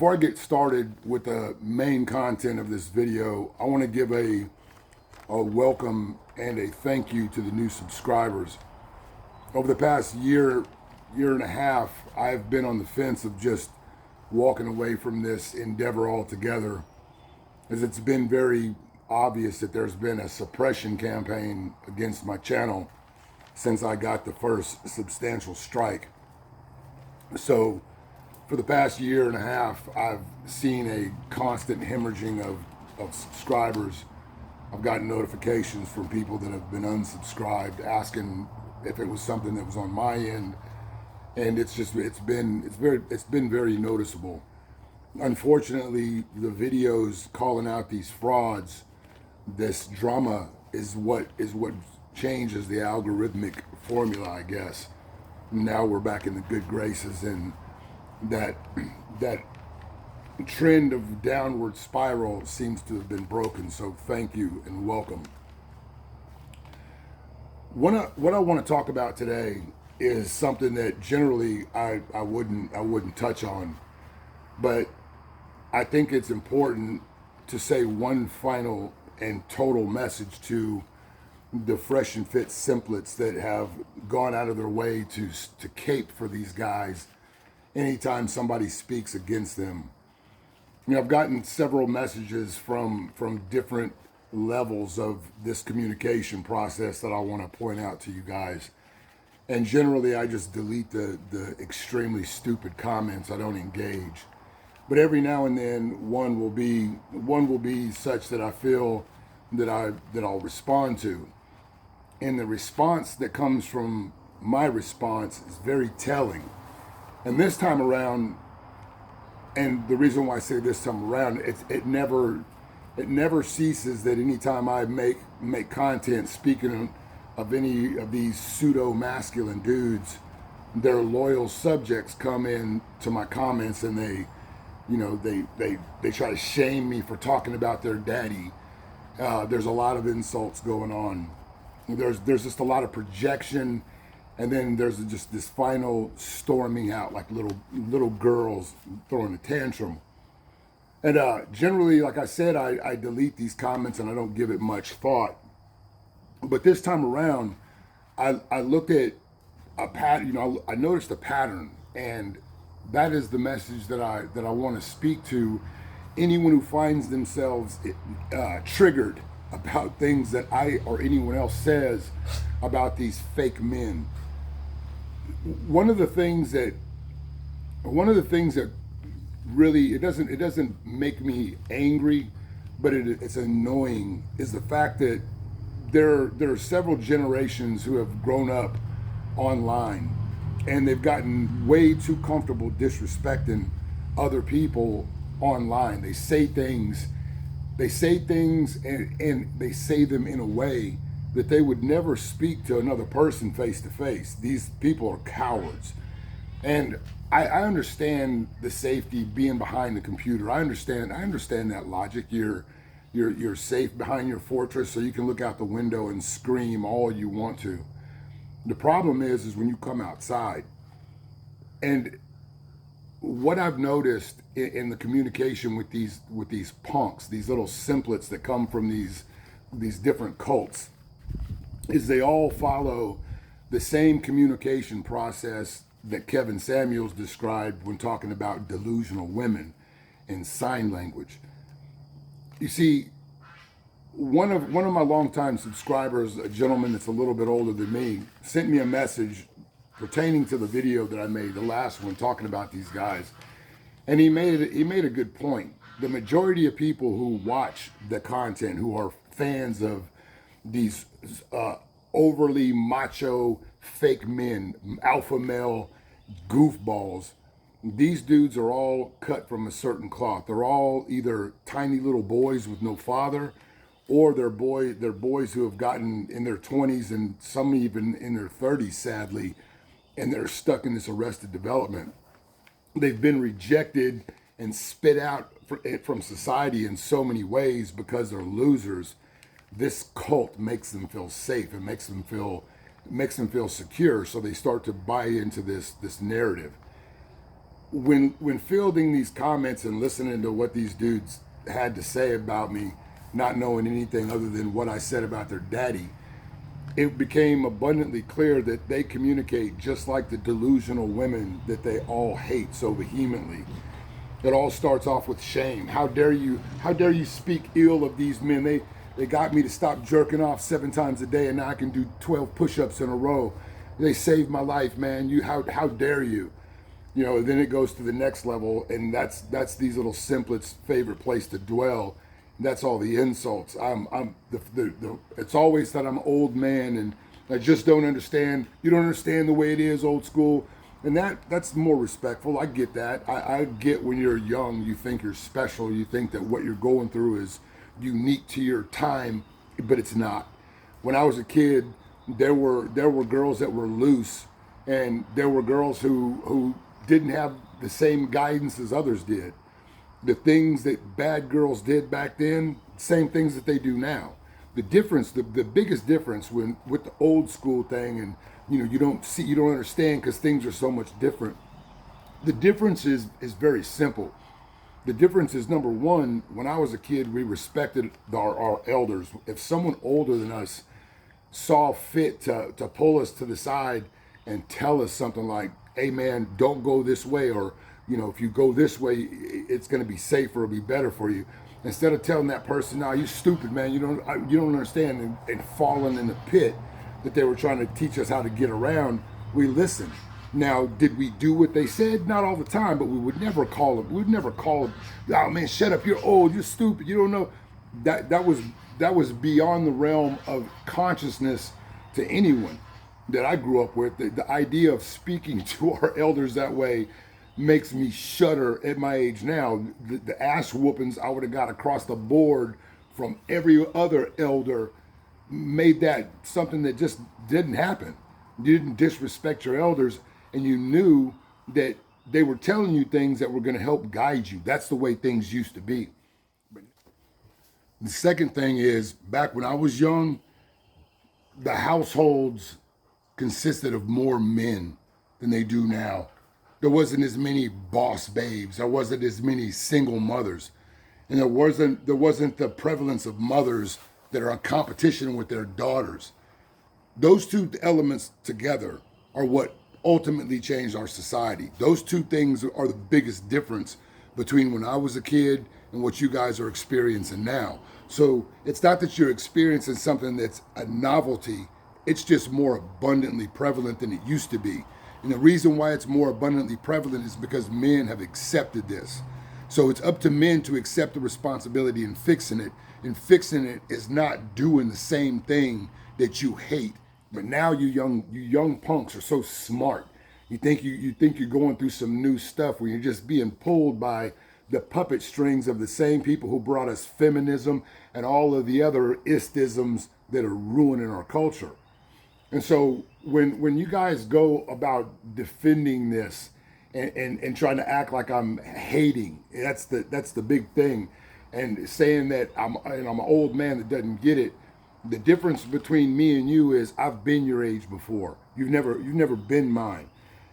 Before I get started with the main content of this video, I want to give a welcome and a thank you to the new subscribers. Over the past year and a half, I've been on the fence of just walking away from this endeavor altogether, as it's been very obvious that there's been a suppression campaign against my channel since I got the first substantial strike. So for the past year and a half, I've seen a constant hemorrhaging of subscribers. I've gotten notifications from people that have been unsubscribed asking if it was something that was on my end, and it's been very noticeable. Unfortunately, the videos calling out these frauds, this drama is what changes the algorithmic formula, I guess. Now we're back in the good graces, and that trend of downward spiral seems to have been broken. So thank you and welcome. What I want to talk about today is something that generally I wouldn't touch on, but I think it's important to say one final and total message to the fresh and fit Simplets that have gone out of their way to cape for these guys anytime somebody speaks against them. You know, I've gotten several messages from different levels of this communication process that I want to point out to you guys. And generally, I just delete the extremely stupid comments. I don't engage. But every now and then, one will be such that I feel that I'll respond to. And the response that comes from my response is very telling. And this time around, and the reason why I say this time around, it never ceases that anytime I make content speaking of any of these pseudo-masculine dudes, their loyal subjects come in to my comments and they try to shame me for talking about their daddy. There's a lot of insults going on. There's just a lot of projection. And then there's just this final storming out like little girls throwing a tantrum. And generally, like I said, I delete these comments and I don't give it much thought. But this time around, I looked at a pattern. I noticed a pattern, and that is the message that I want to speak to anyone who finds themselves triggered about things that I or anyone else says about these fake men. One of the things that really it doesn't make me angry, but it's annoying, is the fact that there are several generations who have grown up online, and they've gotten way too comfortable disrespecting other people online. They say things and they say them in a way that they would never speak to another person face to face. These people are cowards. And I understand the safety being behind the computer. I understand that logic. You're safe behind your fortress, so you can look out the window and scream all you want to. The problem is when you come outside. And what I've noticed in the communication with these punks, these little Simplets that come from these different cults, is they all follow the same communication process that Kevin Samuels described when talking about delusional women in sign language. You see, one of my longtime subscribers, a gentleman that's a little bit older than me, sent me a message pertaining to the video that I made, the last one, talking about these guys. And he made a good point. The majority of people who watch the content, who are fans of these overly macho fake men, alpha male goofballs, these dudes are all cut from a certain cloth. They're all either tiny little boys with no father, or they're boys who have gotten in their 20s and some even in their 30s, sadly, and they're stuck in this arrested development. They've been rejected and spit out from society in so many ways because they're losers. This cult makes them feel safe. It makes them feel secure. So they start to buy into this narrative. when fielding these comments and listening to what these dudes had to say about me, not knowing anything other than what I said about their daddy, it became abundantly clear that they communicate just like the delusional women that they all hate so vehemently. It all starts off with shame. How dare you? How dare you speak ill of these men? They got me to stop jerking off 7 times a day, and now I can do 12 push-ups in a row. They saved my life, man. How dare you? You know. Then it goes to the next level, and that's these little Simplets' favorite place to dwell. That's all the insults. It's always that I'm an old man and I just don't understand. You don't understand the way it is, old school. And that's more respectful. I get that. I get when you're young, you think you're special. You think that what you're going through is unique to your time, but it's not. When I was a kid, there were girls that were loose, and there were girls who didn't have the same guidance as others did. The things that bad girls did back then, same things that they do now. The difference, the biggest difference when with the old school thing, and you don't understand because things are so much different. The difference is very simple. The difference is, number one, when I was a kid, we respected our elders. If someone older than us saw fit to pull us to the side and tell us something like, hey man, don't go this way, or if you go this way, it's going to be safer, it'll be better for you. Instead of telling that person, "No, you stupid, man. You don't understand," and falling in the pit that they were trying to teach us how to get around, we listened. Now, did we do what they said? Not all the time, but we would never call them. We'd never call them, "Oh man, shut up. You're old. You're stupid. You don't know." That was beyond the realm of consciousness to anyone that I grew up with. The idea of speaking to our elders that way makes me shudder at my age now. The ass whoopings I would have got across the board from every other elder made that something that just didn't happen. You didn't disrespect your elders, and you knew that they were telling you things that were going to help guide you. That's the way things used to be. The second thing is, back when I was young, the households consisted of more men than they do now. There wasn't as many boss babes. There wasn't as many single mothers. And there wasn't the prevalence of mothers that are in competition with their daughters. Those two elements together are what ultimately changed our society. Those two things are the biggest difference between when I was a kid and what you guys are experiencing now. So it's not that you're experiencing something that's a novelty. It's just more abundantly prevalent than it used to be. And the reason why it's more abundantly prevalent is because men have accepted this. So it's up to men to accept the responsibility in fixing it. And fixing it is not doing the same thing that you hate. But now you young punks are so smart. You think you're going through some new stuff where you're just being pulled by the puppet strings of the same people who brought us feminism and all of the other istisms that are ruining our culture. And so when you guys go about defending this and trying to act like I'm hating, that's the big thing, and saying that I'm an old man that doesn't get it. The difference between me and you is I've been your age before. You've never been mine.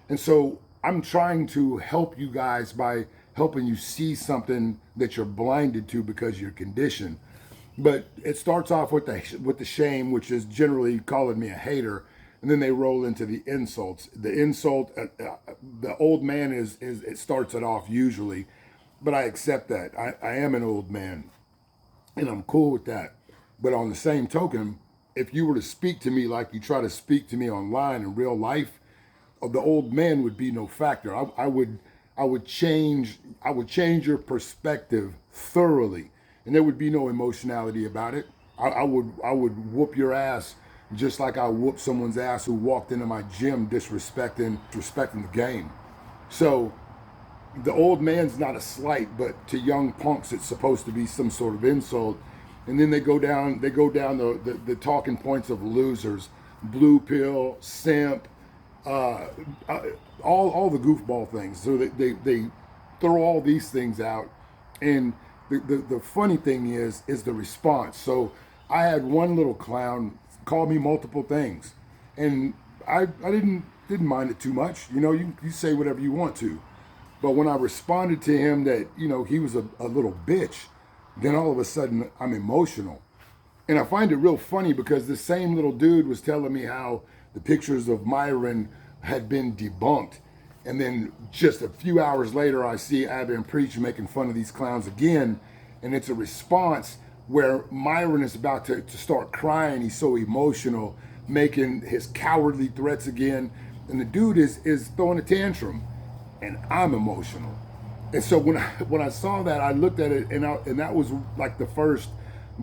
And so I'm trying to help you guys by helping you see something that you're blinded to because you're conditioned. But it starts off with the shame, which is generally calling me a hater, and then they roll into the insults. The insult, the old man is it starts it off usually, but I accept that. I am an old man, and I'm cool with that. But on the same token, if you were to speak to me like you try to speak to me online in real life, the old man would be no factor. I would change your perspective thoroughly, and there would be no emotionality about it. I would whoop your ass just like I whooped someone's ass who walked into my gym disrespecting the game. So the old man's not a slight, but to young punks it's supposed to be some sort of insult. And then they go down the talking points of losers, blue pill, simp, all the goofball things. So they throw all these things out, and the funny thing is the response. So I had one little clown call me multiple things, and I didn't mind it too much. You say whatever you want to, But when I responded to him that, he was a little bitch, then all of a sudden I'm emotional. And I find it real funny because this same little dude was telling me how the pictures of Myron had been debunked. And then just a few hours later, I see Abba and Preach making fun of these clowns again. And it's a response where Myron is about to start crying. He's so emotional, making his cowardly threats again. And the dude is throwing a tantrum. And I'm emotional. And so when I saw that, I looked at it, and that was like the first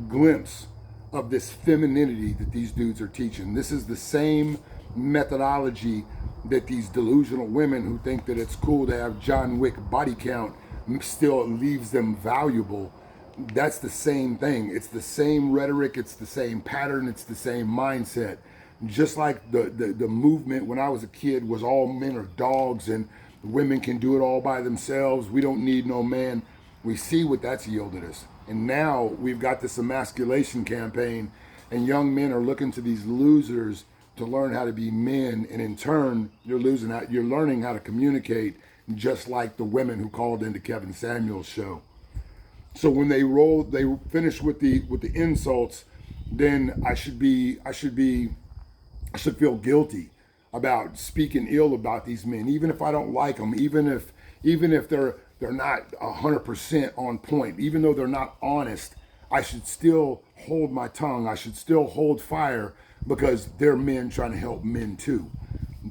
glimpse of this femininity that these dudes are teaching. This is the same methodology that these delusional women who think that it's cool to have John Wick body count still leaves them valuable. That's the same thing. It's the same rhetoric. It's the same pattern. It's the same mindset. Just like the movement when I was a kid was all men are dogs and women can do it all by themselves. We don't need no man. We see what that's yielded us. And now we've got this emasculation campaign, and young men are looking to these losers to learn how to be men. And in turn, you're learning how to communicate, just like the women who called into Kevin Samuel's show. So when they finish with the insults, then I should feel guilty about speaking ill about these men, even if I don't like them, even if they're not 100% on point, even though they're not honest. I should still hold my tongue. I should still hold fire because they're men trying to help men too.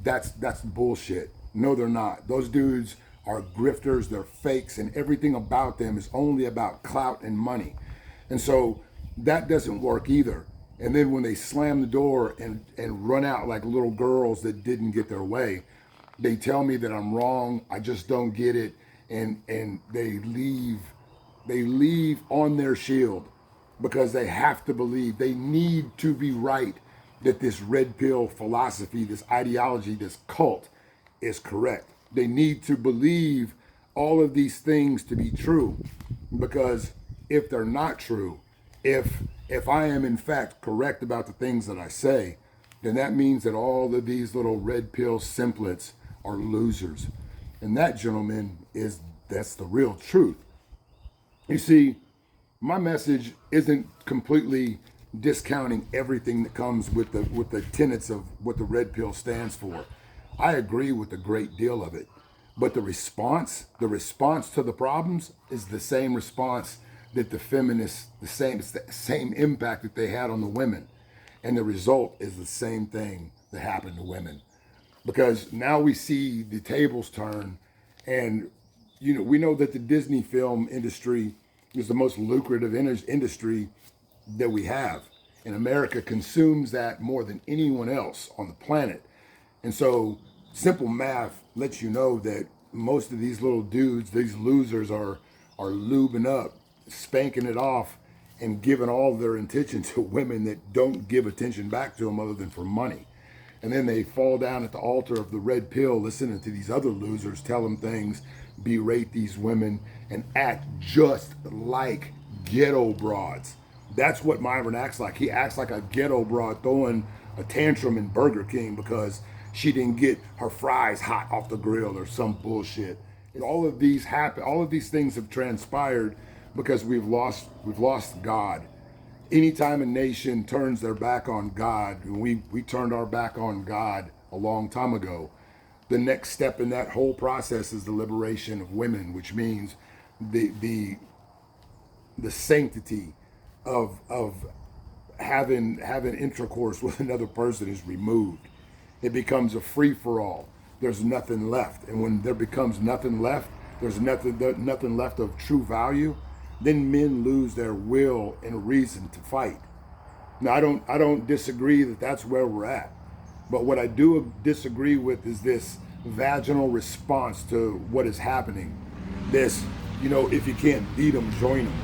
That's bullshit. No, they're not. Those dudes are grifters. They're fakes, and everything about them is only about clout and money. And so that doesn't work either. And then when they slam the door and run out like little girls that didn't get their way, they tell me that I'm wrong. I just don't get it. And they leave on their shield because they have to believe, they need to be right that this red pill philosophy, this ideology, this cult is correct. They need to believe all of these things to be true, because if they're not true, if I am in fact correct about the things that I say, then that means that all of these little red pill simplets are losers. And that, gentlemen, that's the real truth. You see, my message isn't completely discounting everything that comes with the tenets of what the red pill stands for. I agree with a great deal of it. But the response to the problems is the same response that the feminists, it's the same impact that they had on the women. And the result is the same thing that happened to women. Because now we see the tables turn, and we know that the Disney film industry is the most lucrative industry that we have. And America consumes that more than anyone else on the planet. And so simple math lets you know that most of these little dudes, these losers, are lubing up, spanking it off, and giving all of their attention to women that don't give attention back to them other than for money. And then they fall down at the altar of the red pill, listening to these other losers tell them things, berate these women, and act just like ghetto broads. That's what Myron acts like. He acts like a ghetto broad throwing a tantrum in Burger King because she didn't get her fries hot off the grill or some bullshit. And all of these happen. All of these things have transpired because we've lost God. Anytime a nation turns their back on God, and we turned our back on God a long time ago, the next step in that whole process is the liberation of women, which means the sanctity of having intercourse with another person is removed. It becomes a free-for-all. There's nothing left. And when there becomes nothing left, there's nothing left of true value, then men lose their will and reason to fight. Now, I don't disagree that that's where we're at. But what I do disagree with is this vaginal response to what is happening. This, if you can't beat them, join them.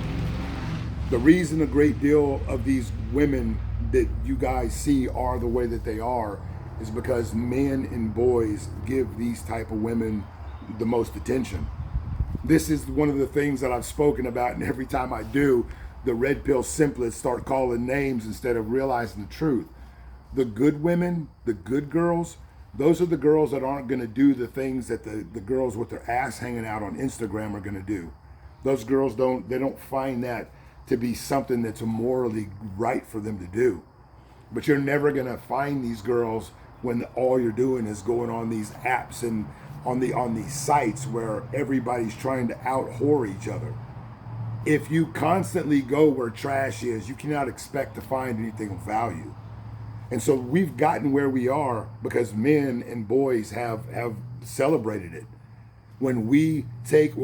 The reason a great deal of these women that you guys see are the way that they are is because men and boys give these type of women the most attention. This is one of the things that I've spoken about, and every time I do, the red pill simplets start calling names instead of realizing the truth. The good women, the good girls, Those are the girls that aren't going to do the things that the girls with their ass hanging out on Instagram are going to do. Those girls don't find that to be something that's morally right for them to do. But you're never going to find these girls when all you're doing is going on these apps and on these sites where everybody's trying to out whore each other. If you constantly go where trash is, you cannot expect to find anything of value. And so we've gotten where we are because men and boys have celebrated it. When we take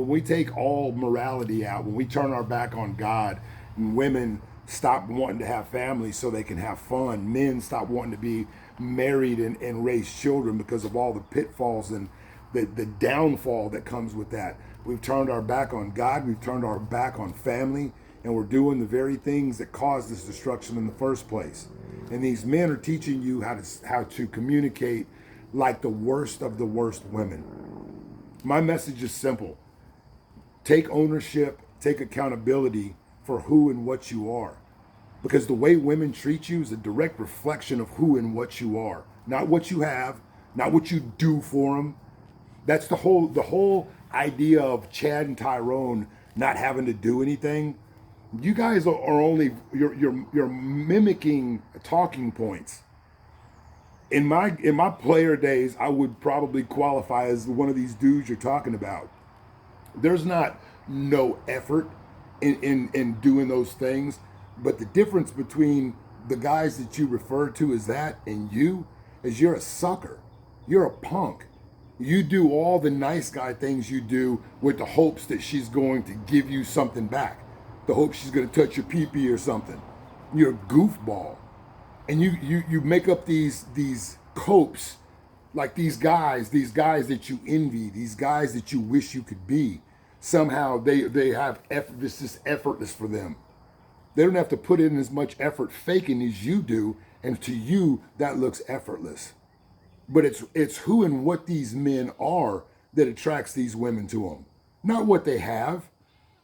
all morality out, when we turn our back on God, and women stop wanting to have families so they can have fun, men stop wanting to be married and raise children because of all the pitfalls and the downfall that comes with that. We've turned our back on God, we've turned our back on family, and we're doing the very things that caused this destruction in the first place. And these men are teaching you how to communicate like the worst of the worst women. My message is simple. Take ownership, take accountability for who and what you are. Because the way women treat you is a direct reflection of who and what you are. Not what you have, not what you do for them. That's the whole idea of Chad and Tyrone not having to do anything. You guys are only you're mimicking talking points. In my player days, I would probably qualify as one of these dudes you're talking about. There's not no effort in doing those things, but the difference between the guys that you refer to as that and you is you're a sucker. You're a punk. You do all the nice guy things you do with the hopes that she's going to give you something back. The hope she's going to touch your pee-pee or something. You're a goofball. And you make up these copes, like these guys that you envy, these guys that you wish you could be. Somehow they have effort, this is effortless for them. They don't have to put in as much effort faking as you do, and to you that looks effortless. But it's who and what these men are that attracts these women to them, not what they have.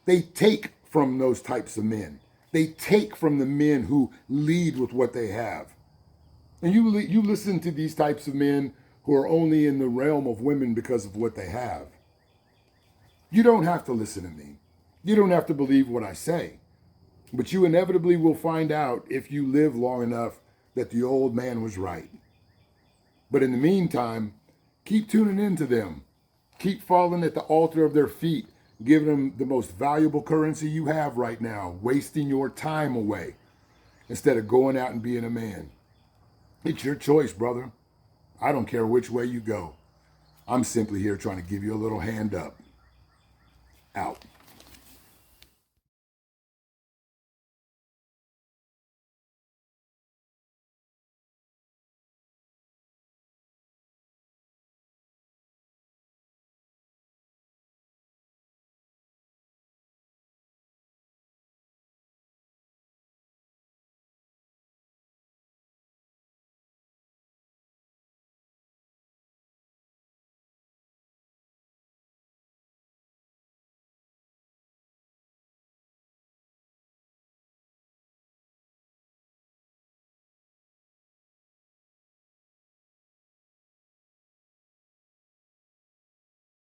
They take from those types of men. They take from the men who lead with what they have. And you listen to these types of men who are only in the realm of women because of what they have. You don't have to listen to me. You don't have to believe what I say. But you inevitably will find out if you live long enough that the old man was right. But in the meantime, keep tuning into them. Keep falling at the altar of their feet, giving them the most valuable currency you have right now, wasting your time away instead of going out and being a man. It's your choice, brother. I don't care which way you go. I'm simply here trying to give you a little hand up. Out.